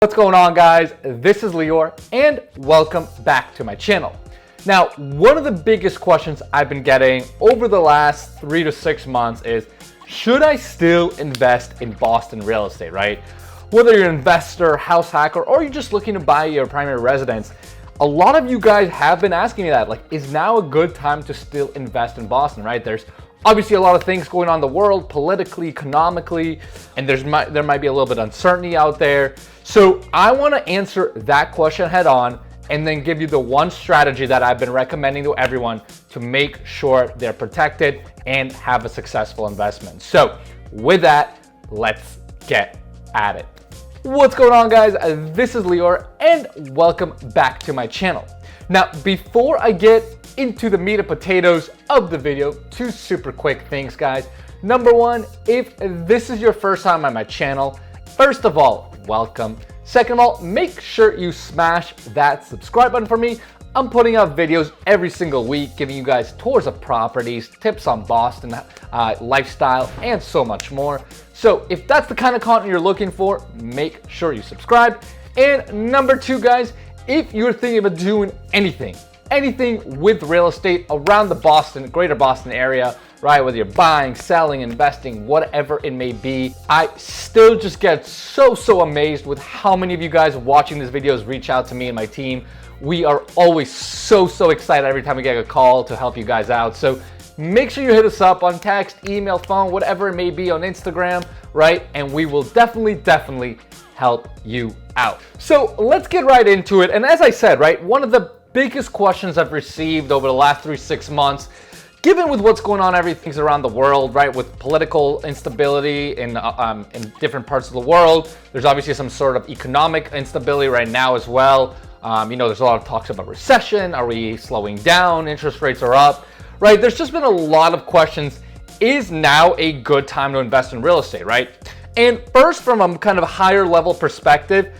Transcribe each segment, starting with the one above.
What's going on, guys? This is Lior and welcome back to my channel. Now, one of the biggest questions I've been getting over the last 3 to 6 months is, should I still invest in Boston real estate, right? Whether you're an investor, house hacker, or you're just looking to buy your primary residence, a lot of you guys have been asking me that, like, is now a good time to still invest in Boston, right? There's obviously a lot of things going on in the world, politically, economically, and there might be a little bit of uncertainty out there. So I want to answer that question head on and then give you the one strategy that I've been recommending to everyone to make sure they're protected and have a successful investment. So with that, let's get at it. What's going on, guys? This is Lior and welcome back to my channel. Now, before I get into the meat and potatoes of the video, 2 super quick things, guys. Number 1, if this is your first time on my channel, first of all, welcome. Second of all, make sure you smash that subscribe button for me. I'm putting out videos every single week, giving you guys tours of properties, tips on Boston lifestyle, and so much more. So if that's the kind of content you're looking for, make sure you subscribe. And number 2, guys, if you're thinking about doing anything with real estate around the greater Boston area, right? Whether you're buying, selling, investing, whatever it may be, I still just get so amazed with how many of you guys watching these videos reach out to me and my team. We are always so excited every time we get a call to help you guys out. So make sure you hit us up on text, email, phone, whatever it may be, on Instagram, right? And we will definitely help you out. So let's get right into it. And as I said, right, one of the biggest questions I've received over the last 3-6 months, given with what's going on, everything's around the world, right, with political instability in different parts of the world. There's obviously some sort of economic instability right now as well. There's a lot of talks about recession. Are we slowing down? Interest rates are up, right? There's just been a lot of questions. Is now a good time to invest in real estate, right? And first, from a kind of higher level perspective,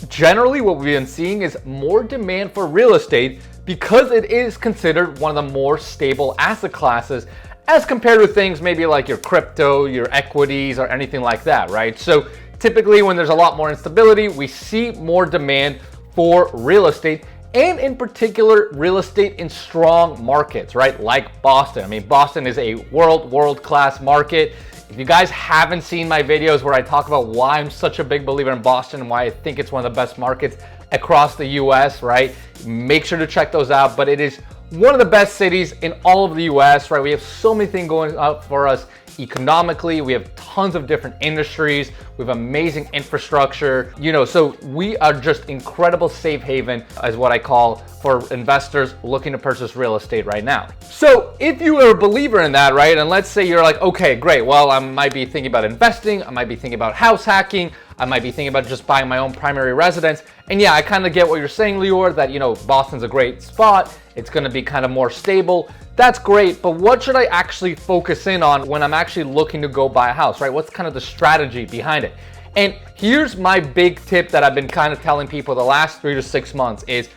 generally what we've been seeing is more demand for real estate because it is considered one of the more stable asset classes as compared to things maybe like your crypto, your equities, or anything like that, right? So typically when there's a lot more instability, we see more demand for real estate, and in particular real estate in strong markets, right? Like Boston. I mean, Boston is a world-class market. If you guys haven't seen my videos where I talk about why I'm such a big believer in Boston and why I think it's one of the best markets across the US, right? Make sure to check those out. But it is one of the best cities in all of the US, right? We have so many things going up for us economically. We have tons of different industries. We have amazing infrastructure, so we are just incredible safe haven, as what I call, for investors looking to purchase real estate right now. So if you are a believer in that, right, and let's say you're like, okay, great, well, I might be thinking about investing, I might be thinking about house hacking, I might be thinking about just buying my own primary residence. And yeah, I kind of get what you're saying, Lior, that, Boston's a great spot. It's going to be kind of more stable. That's great, but what should I actually focus in on when I'm actually looking to go buy a house, right? What's kind of the strategy behind it? And here's my big tip that I've been kind of telling people the last 3 to 6 months is,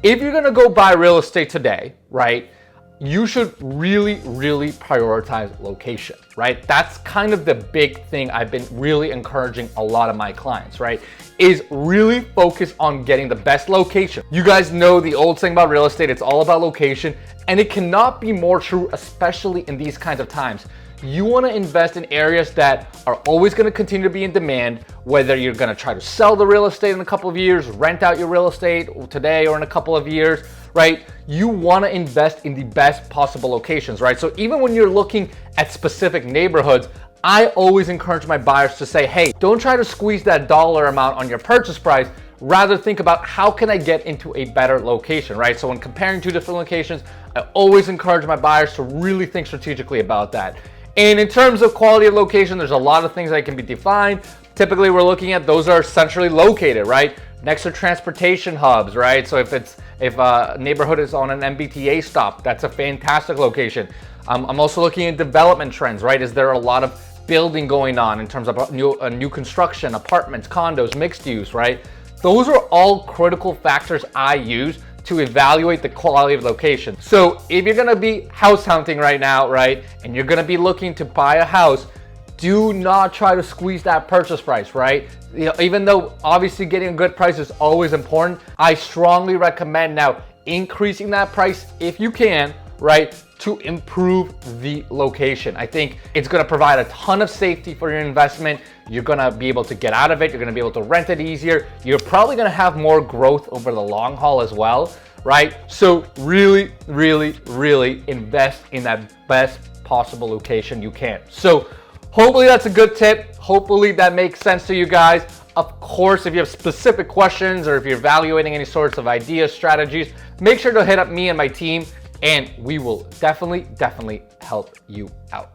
if you're gonna go buy real estate today, right, you should really prioritize location, right? That's kind of the big thing I've been really encouraging a lot of my clients, right? Is really focus on getting the best location. You guys know the old saying about real estate, it's all about location, and it cannot be more true, especially in these kinds of times. You want to invest in areas that are always going to continue to be in demand, whether you're going to try to sell the real estate in a couple of years, rent out your real estate today or in a couple of years, right? You want to invest in the best possible locations, right? So even when you're looking at specific neighborhoods, I always encourage my buyers to say, hey, don't try to squeeze that dollar amount on your purchase price. Rather think about, how can I get into a better location, right? So when comparing 2 different locations, I always encourage my buyers to really think strategically about that. And in terms of quality of location, there's a lot of things that can be defined. Typically, we're looking at those are centrally located, right? Next to transportation hubs, right? So if a neighborhood is on an MBTA stop, that's a fantastic location. I'm also looking at development trends, right? Is there a lot of building going on in terms of new construction, apartments, condos, mixed use, right? Those are all critical factors I use to evaluate the quality of location. So if you're gonna be house hunting right now, right, and you're gonna be looking to buy a house, do not try to squeeze that purchase price, right? Even though obviously getting a good price is always important, I strongly recommend now increasing that price if you can, right, to improve the location. I think it's gonna provide a ton of safety for your investment. You're gonna be able to get out of it. You're gonna be able to rent it easier. You're probably gonna have more growth over the long haul as well, right? So really, really, really invest in that best possible location you can. So hopefully that's a good tip. Hopefully that makes sense to you guys. Of course, if you have specific questions or if you're evaluating any sorts of ideas, strategies, make sure to hit up me and my team, and we will definitely help you out.